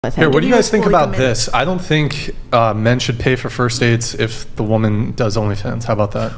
with him. Here, what do you guys think about this? I don't think men should pay for first dates if the woman does OnlyFans. How about that?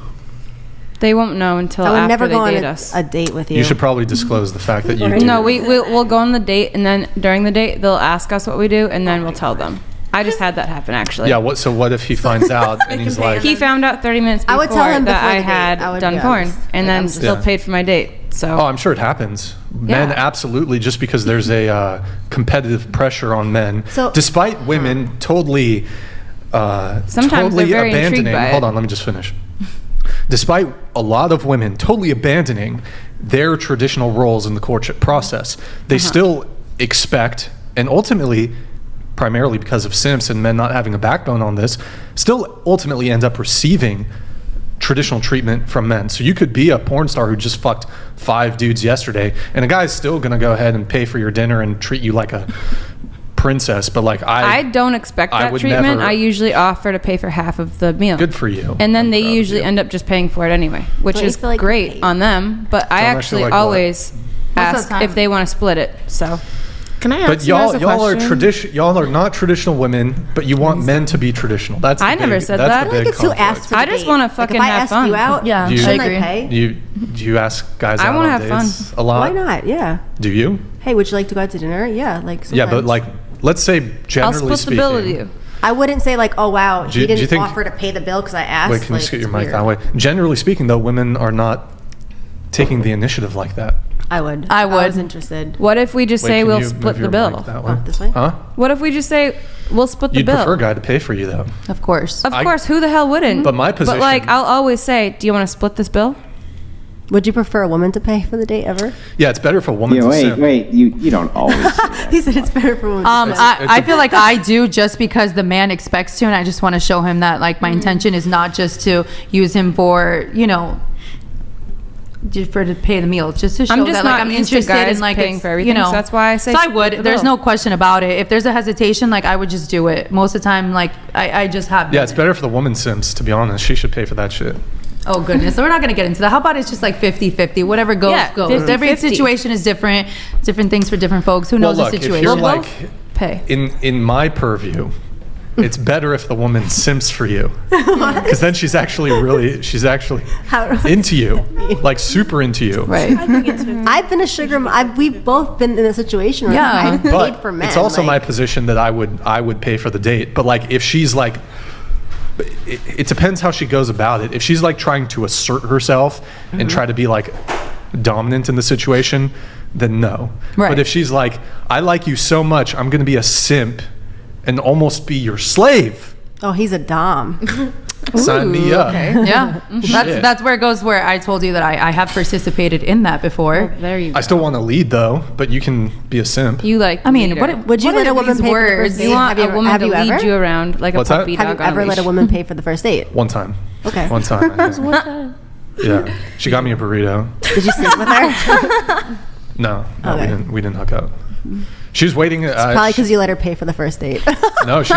They won't know until after they date us. A date with you. You should probably disclose the fact that you do. No, we'll go on the date, and then during the date, they'll ask us what we do, and then we'll tell them. I just had that happen, actually. Yeah, so what if he finds out and he's like... He found out 30 minutes before that I had done porn, and then still paid for my date. So. Oh, I'm sure it happens. Men absolutely, just because there's a competitive pressure on men. So, despite women totally sometimes they're very abandoning... By Hold on, let me just finish. Despite a lot of women totally abandoning their traditional roles in the courtship process, they still expect, and ultimately... primarily because of simps and men not having a backbone on this, still ultimately end up receiving traditional treatment from men. So you could be a porn star who just fucked 5 dudes yesterday, and a guy's still gonna go ahead and pay for your dinner and treat you like a princess. But like I don't expect that treatment. I usually offer to pay for half of the meal. Good for you. And then they usually end up just paying for it anyway, which is great on them. But I actually always ask if they want to split it. So. Can I ask y'all are not traditional women, but you want men to be traditional. I never said that. I just want to fucking have fun. If I ask you out, shouldn't I pay? Do you ask guys out on dates? I want to have fun a lot. Why not? Yeah. Do you? Hey, would you like to go out to dinner? Yeah, like sometimes. Yeah, but like, let's say generally speaking. I'll split the bill with you. I wouldn't say like, oh wow, he didn't offer to pay the bill because I asked. Wait, can you get your mic that way? Generally speaking, though, women are not taking the initiative like that. I would. I was interested. What if we just say we'll split the bill? This way? Huh? What if we just say we'll split the bill? You'd prefer a guy to pay for you, though. Of course. Of course. Who the hell wouldn't? But my position... But like, I'll always say, do you want to split this bill? Would you prefer a woman to pay for the date ever? Yeah, it's better for a woman to wait. You don't always say that. He said it's better for a woman to pay. I feel like I do just because the man expects to, and I just want to show him that like my intention is not just to use him for, just to pay the meal, just to show that like I'm interested in like paying for everything. So that's why I say. So I would. There's no question about it. If there's a hesitation, like I would just do it. Most of the time, like I just have. Yeah, it's better for the woman simps, to be honest. She should pay for that shit. Oh goodness, so we're not gonna get into that. How about it's just like 50-50, whatever goes goes. 50-50. Every situation is different things for different folks. Who knows the situation? If you're like, pay. In my purview, it's better if the woman simps for you, because then she's actually into you, like super into you. Right. I've been a sugar. We've both been in a situation where I've paid for men. It's also my position that I would pay for the date. But like, if she's like, it depends how she goes about it. If she's like trying to assert herself and try to be like dominant in the situation, then no. Right. But if she's like, I like you so much, I'm going to be a simp and almost be your slave. Oh, he's a dom. Sign me up. Okay. Yeah. That's where it goes, where I told you that I have participated in that before. Oh, there you go. I still want to lead though, but you can be a simp. You like, I mean, would you let a woman pay for the first date? You want a woman to lead you around like a puppy dog. Have you ever let a woman pay for the first date? One time. Okay. One time. Yeah. She got me a burrito. Did you sleep with her? No, we didn't hook up. She was waiting. It's probably because you let her pay for the first date. No, she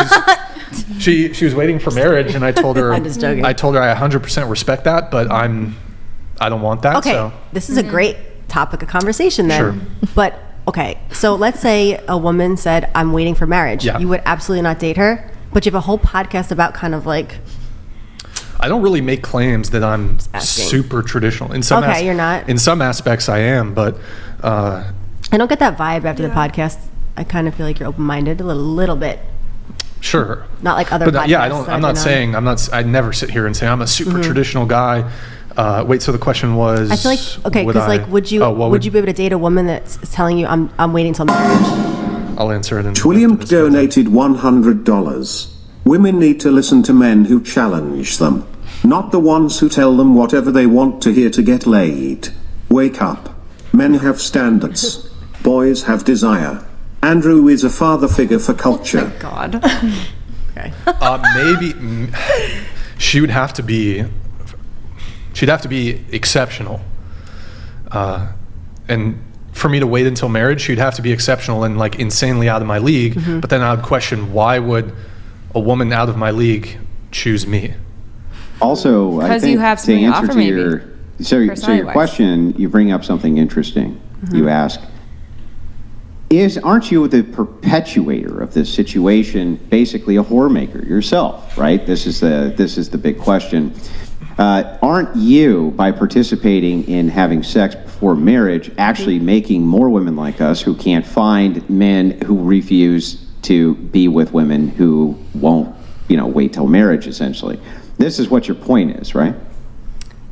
was waiting for marriage, and I told her. I'm just joking. I told her I 100% respect that, but I don't want that. Okay, so. This is a great topic of conversation then. Sure. But okay, so let's say a woman said, "I'm waiting for marriage." Yeah. You would absolutely not date her, but you have a whole podcast about kind of like. I don't really make claims that I'm super traditional. In some you're not. In some aspects, I am, but. I don't get that vibe after the podcast. I kind of feel like you're open-minded a little bit. Sure. Not like other podcasts. Yeah, I'm not saying I never sit here and say I'm a super traditional guy. Wait, so the question was, I feel like, okay, because like, would you be able to date a woman that's telling you I'm waiting till marriage? I'll answer it. William donated $100. Women need to listen to men who challenge them, not the ones who tell them whatever they want to hear to get laid. Wake up. Men have standards. Boys have desire. Andrew is a father figure for culture. Oh my God. Okay. Maybe she'd have to be exceptional. And for me to wait until marriage, she'd have to be exceptional and like insanely out of my league. But then I would question, why would a woman out of my league choose me? Also, I think you have to answer to your question, you bring up something interesting. You ask, aren't you the perpetuator of this situation, basically a whore maker yourself, right? This is the big question. Aren't you, by participating in having sex before marriage, actually making more women like us who can't find men who refuse to be with women who won't, wait till marriage, essentially? This is what your point is, right?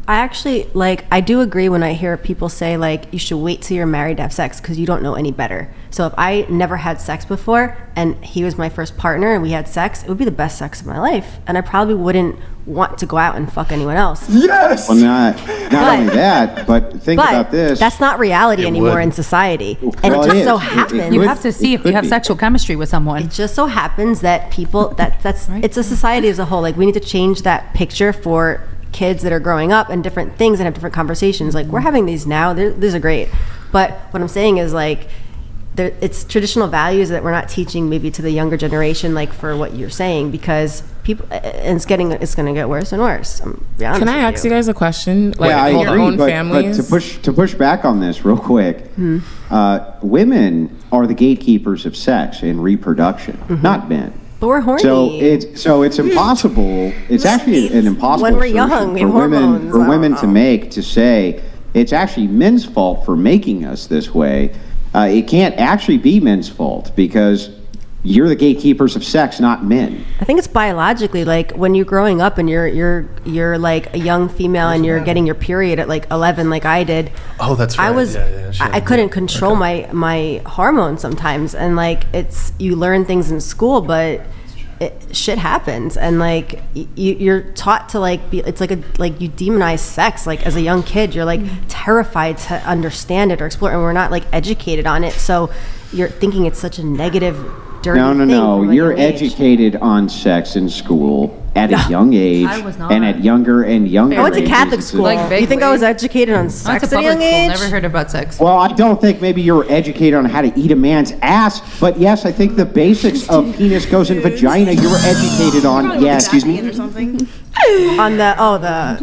I actually, I do agree when I hear people say, you should wait till you're married to have sex because you don't know any better. So if I never had sex before and he was my first partner and we had sex, it would be the best sex of my life. And I probably wouldn't want to go out and fuck anyone else. Yes! Well, not only that, but think about this. That's not reality anymore in society. And it just so happens. You have to see if you have sexual chemistry with someone. It just so happens that people, that's right. It's a society as a whole. We need to change that picture for kids that are growing up and different things and have different conversations. We're having these now. These are great. But what I'm saying is it's traditional values that we're not teaching maybe to the younger generation, for what you're saying, because people, and it's going to get worse and worse. Can I ask you guys a question? I agree, your own but families? to push back on this real quick, women are the gatekeepers of sex and reproduction, not men. But we're horny. So it's impossible. It's actually an impossible when we're young, for women to say it's actually men's fault for making us this way. It can't actually be men's fault because you're the gatekeepers of sex, not men. I think it's biologically, when you're growing up and you're a young female and you're getting your period at 11, like I did. Oh, that's right. I couldn't control my hormones sometimes, and you learn things in school, but shit happens, and you're taught to it's you demonize sex as a young kid. You're terrified to understand it or explore it, and we're not educated on it, so you're thinking it's such a negative, dirty thing. No. You're educated on sex in school at a young age. I was not. And at younger and younger I went to ages. Catholic school. You think I was educated on sex at a young age? Never heard about sex. Well, I don't think maybe you were educated on how to eat a man's ass, but yes, I think the basics of penis goes in vagina you were educated on. Yes. Excuse me. Or something. On I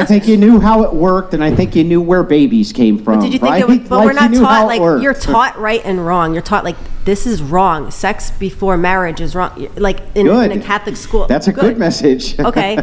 think you knew how it worked, and I think you knew where babies came from. But did you think right? it was? But we're not taught you're worked. taught right and wrong. You're taught this is wrong. Sex before marriage is wrong. In a Catholic school. That's a good message. Okay,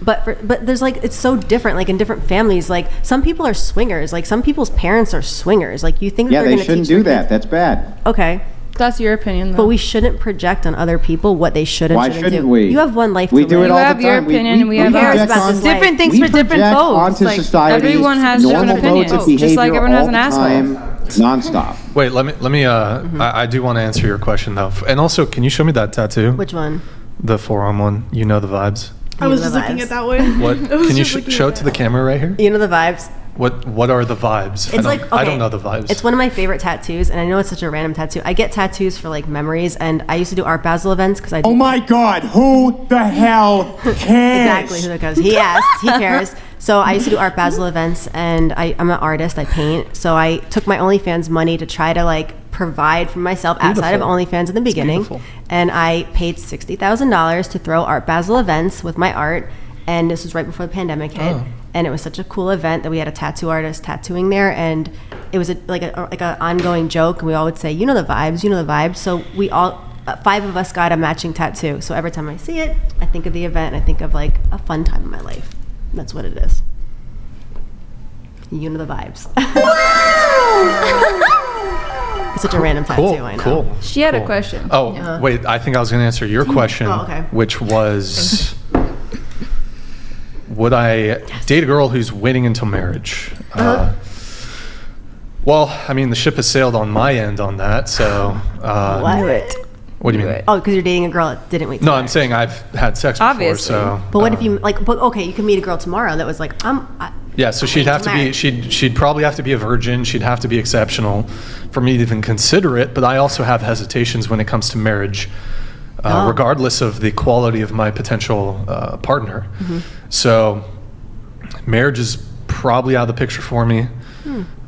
but there's it's so different. In different families, some people are swingers. Some people's parents are swingers. You think that they're going to teach shouldn't do that. That's bad. Okay. That's your opinion, though. But we shouldn't project on other people what they should and Why shouldn't shouldn't do. we? You have one life We to do live. it You all the have time. your opinion, we have ours. ours. About this different things we for different project folks. onto society's everyone has different normal opinions, modes of just like behavior everyone has all an the asshole. time, nonstop. Wait, let me. I do want to answer your question though, and also, can you show me that tattoo? Which one? The forearm one. You know the vibes. I was just looking at that one. What? Can you show it to the camera right here? You know the vibes. What are the vibes? It's I don't know the vibes. It's one of my favorite tattoos, and I know it's such a random tattoo. I get tattoos for memories, and I used to do Art Basel events because I. Oh my God! Who the hell cares? Exactly who that cares. He asked. He cares. So I used to do Art Basel events, and I'm an artist. I paint. So I took my OnlyFans money to try to provide for myself outside of OnlyFans in the beginning, and I paid $60,000 to throw Art Basel events with my art, and this was right before the pandemic hit. Oh. And it was such a cool event that we had a tattoo artist tattooing there, and it was like an ongoing joke. And we all would say, "You know the vibes, you know the vibes." So we all, 5 of us, got a matching tattoo. So every time I see it, I think of the event. And I think of a fun time in my life. That's what it is. You know the vibes. It's such a random tattoo. I know. Cool. She had a question. Oh, wait. I think I was going to answer your question, which was. Would I date a girl who's waiting until marriage? Well, I mean, the ship has sailed on my end on that, so... What? What do you mean? Oh, because you're dating a girl that didn't wait. No, I'm saying I've had sex Obviously. before, so... But what if you, okay, you can meet a girl tomorrow that was yeah, so she'd have to be, she'd probably have to be a virgin, she'd have to be exceptional for me to even consider it, but I also have hesitations when it comes to marriage. Regardless of the quality of my potential partner. Mm-hmm. So marriage is probably out of the picture for me.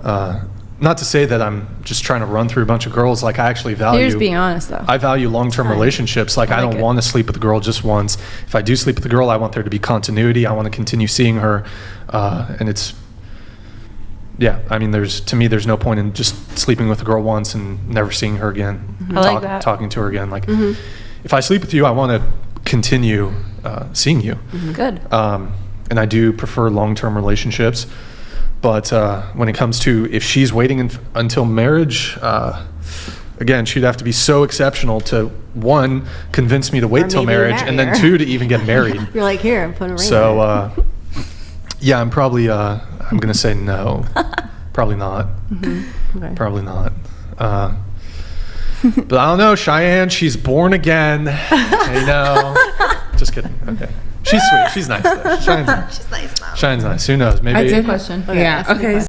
Not to say that I'm just trying to run through a bunch of girls. I actually value... You're just being honest, though. I value long-term relationships. I don't want to sleep with a girl just once. If I do sleep with a girl, I want there to be continuity. I want to continue seeing her. And it's yeah, I mean, to me, there's no point in just sleeping with a girl once and never seeing her again. I like that. Talking to her again. Like, if I sleep with you, I want to continue seeing you. Good. And I do prefer long-term relationships. But when it comes to if she's waiting until marriage, again, she'd have to be so exceptional to, one, convince me to wait till marriage, and then two, to even get married. You're like, here, I'm putting a ring. So, yeah, I'm probably, I'm going to say no. Probably not. Okay. Probably not. But I don't know, Cheyenne, she's born again. You know. Just kidding. Okay. She's sweet. She's nice, though. She's nice. She's nice now. Cheyenne's nice. Who knows? Maybe. I do Question. Yeah. Okay.